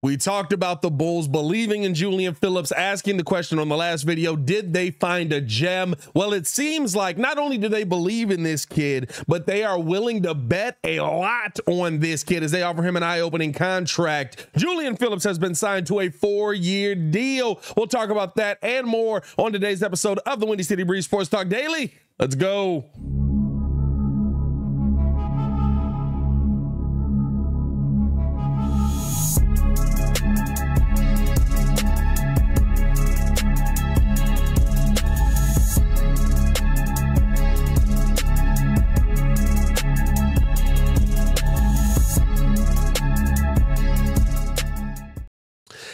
We talked about the Bulls believing in Julian Phillips, asking the question on the last video, did they find a gem? Well, it seems like not only do they believe in this kid, but they are willing to bet a lot on this kid as they offer him an eye-opening contract. Julian Phillips has been signed to a 4-year deal. We'll talk about that and more on today's episode of the Windy City Breeze Sports Talk Daily. Let's go.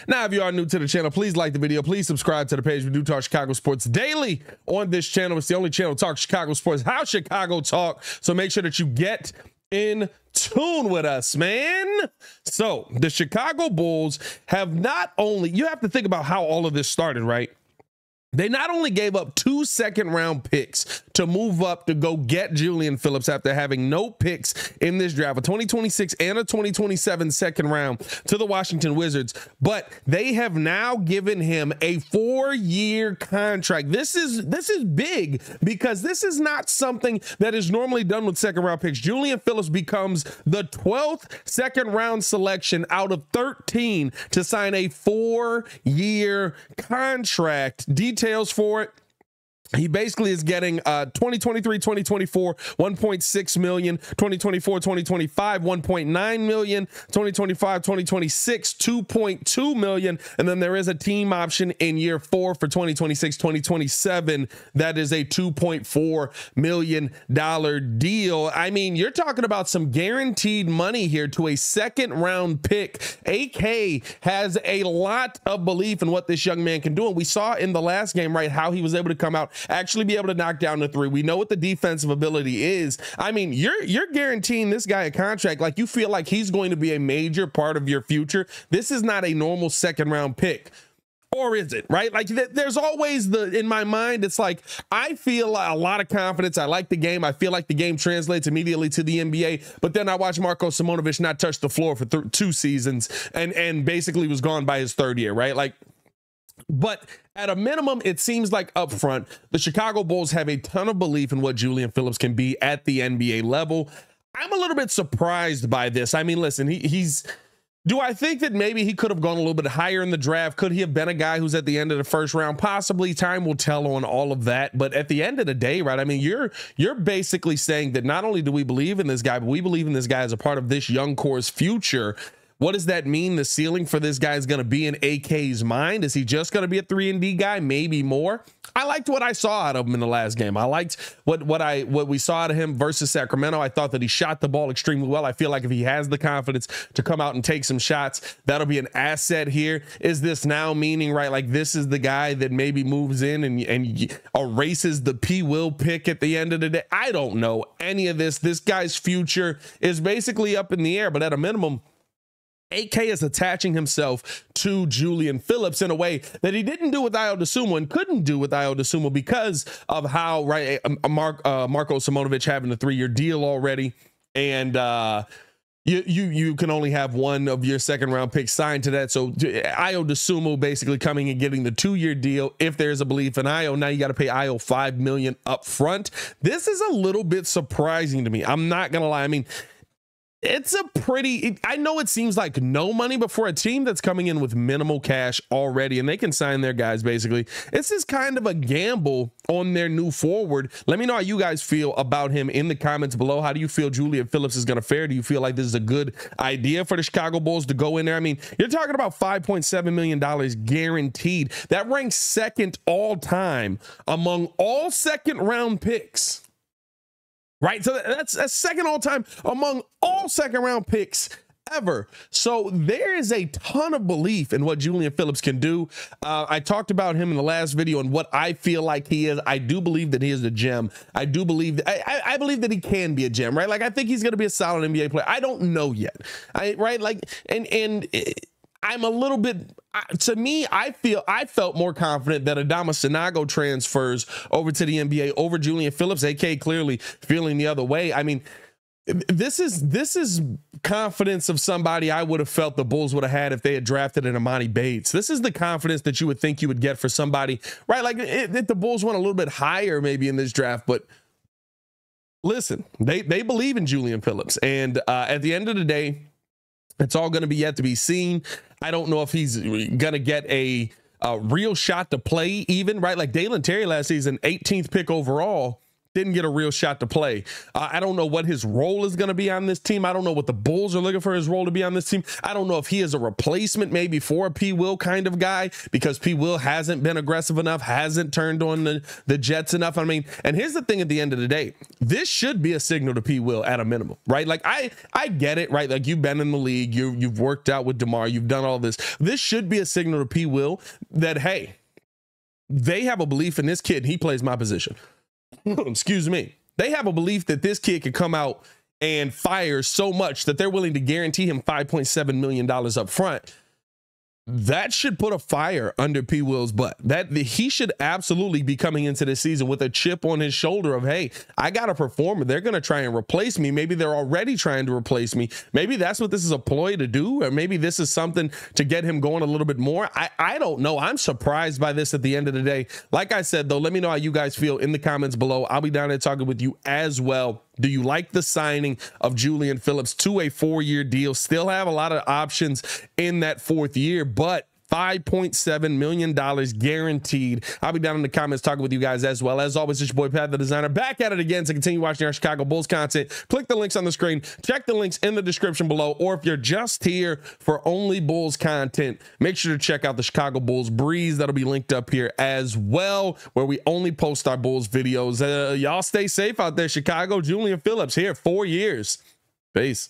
Now, if you are new to the channel, please like the video. Please subscribe to the page. We do talk Chicago sports daily on this channel. It's the only channel to talk Chicago sports, how Chicago talk. So make sure that you get in tune with us, man. So the Chicago Bulls have not only, you have to think about how all of this started, right? They not only gave up 2 second-round picks to move up to go get Julian Phillips after having no picks in this draft, a 2026 and a 2027 second round to the Washington Wizards, but they have now given him a 4-year contract. This is big because this is not something that is normally done with second-round picks. Julian Phillips becomes the 12th second-round selection out of 13 to sign a 4-year contract. Details for it. He basically is getting 2023, 2024, 1.6 million, 2024, 2025, 1.9 million, 2025, 2026, 2.2 million. And then there is a team option in year 4 for 2026, 2027. That is a $2.4 million deal. I mean, you're talking about some guaranteed money here to a second round pick. AK has a lot of belief in what this young man can do. And we saw in the last game, right, how he was able to come out, actually be able to knock down the three. We know what the defensive ability is. I mean, you're guaranteeing this guy a contract like you feel like he's going to be a major part of your future. This is not a normal second round pick. Or is it, right? Like there's always in my mind, it's like, I feel a lot of confidence. I like the game. I feel like the game translates immediately to the NBA, but then I watch Marko Simonovic not touch the floor for 2 seasons and basically was gone by his 3rd year, right? Like, but at a minimum, it seems like up front, the Chicago Bulls have a ton of belief in what Julian Phillips can be at the NBA level. I'm a little bit surprised by this. I mean, listen, do I think that maybe he could have gone a little bit higher in the draft? Could he have been a guy who's at the end of the first round? Possibly. Time will tell on all of that. But at the end of the day, right, I mean, you're basically saying that not only do we believe in this guy, but we believe in this guy as a part of this young core's future. What does that mean the ceiling for this guy is going to be in AK's mind? Is he just going to be a 3-and-D guy? Maybe more. I liked what I saw out of him in the last game. I liked what we saw out of him versus Sacramento. I thought that he shot the ball extremely well. I feel like if he has the confidence to come out and take some shots, that'll be an asset here. Is this now meaning, right, like this is the guy that maybe moves in and erases the P. Will pick at the end of the day? I don't know any of this. This guy's future is basically up in the air, but at a minimum, AK is attaching himself to Julian Phillips in a way that he didn't do with Ayo Dosunmu and couldn't do with Ayo Dosunmu because of how, right, Marko Simonovic having a 3-year deal already, and you can only have one of your second round picks signed to that. So Ayo Dosunmu basically coming and getting the 2-year deal. If there's a belief in Ayo, now you got to pay Ayo $5 million up front. This is a little bit surprising to me. I'm not gonna lie. I mean, it's a I know it seems like no money, but for a team that's coming in with minimal cash already and they can sign their guys, basically, this is kind of a gamble on their new forward. Let me know how you guys feel about him in the comments below. How do you feel Julian Phillips is going to fare? Do you feel like this is a good idea for the Chicago Bulls to go in there? I mean, you're talking about $5.7 million guaranteed. That ranks 2nd all time among all second round picks. Right, so that's 2nd all time among all second round picks ever. So there is a ton of belief in what Julian Phillips can do. I talked about him in the last video and what I feel like he is. I do believe that he is a gem. I do believe that I believe that he can be a gem, right? Like I think he's going to be a solid NBA player. I don't know yet. Right? Like and I'm a little bit, to me, I felt more confident that Adama Sinago transfers over to the NBA over Julian Phillips, AK clearly feeling the other way. I mean, this is confidence of somebody I would have felt the Bulls would have had if they had drafted an Imani Bates. This is the confidence that you would think you would get for somebody, right? Like if the Bulls went a little bit higher maybe in this draft, but listen, they believe in Julian Phillips, and at the end of the day, it's all going to be yet to be seen. I don't know if he's going to get a real shot to play even, right? Like Dalen Terry last season, 18th pick overall, didn't get a real shot to play. I don't know what his role is going to be on this team. I don't know what the Bulls are looking for his role to be on this team. I don't know if he is a replacement maybe for a P. Will kind of guy, because P. Will hasn't been aggressive enough, hasn't turned on the Jets enough. I mean, and here's the thing at the end of the day, this should be a signal to P. Will at a minimum, right? Like I get it, right? Like you've been in the league, you've worked out with DeMar, you've done all this. This should be a signal to P. Will that, hey, they have a belief in this kid and he plays my position. Excuse me. They have a belief that this kid could come out and fire so much that they're willing to guarantee him $5.7 million up front. That should put a fire under P. Will's butt. That he should absolutely be coming into this season with a chip on his shoulder of, hey, I got to perform. They're going to try and replace me. Maybe they're already trying to replace me. Maybe that's what this is a ploy to do, or maybe this is something to get him going a little bit more. I don't know. I'm surprised by this at the end of the day. Like I said, though, let me know how you guys feel in the comments below. I'll be down there talking with you as well. Do you like the signing of Julian Phillips to a 4-year deal? Still have a lot of options in that 4th year, but $5.7 million guaranteed. I'll be down in the comments talking with you guys as well. As always, it's your boy Pat the Designer, back at it again to continue watching our Chicago Bulls content. Click the links on the screen, check the links in the description below, or if you're just here for only Bulls content, make sure to check out the Chicago Bulls Breeze. That'll be linked up here as well, where we only post our Bulls videos. Y'all stay safe out there, Chicago. Julian Phillips here, 4 years. Peace.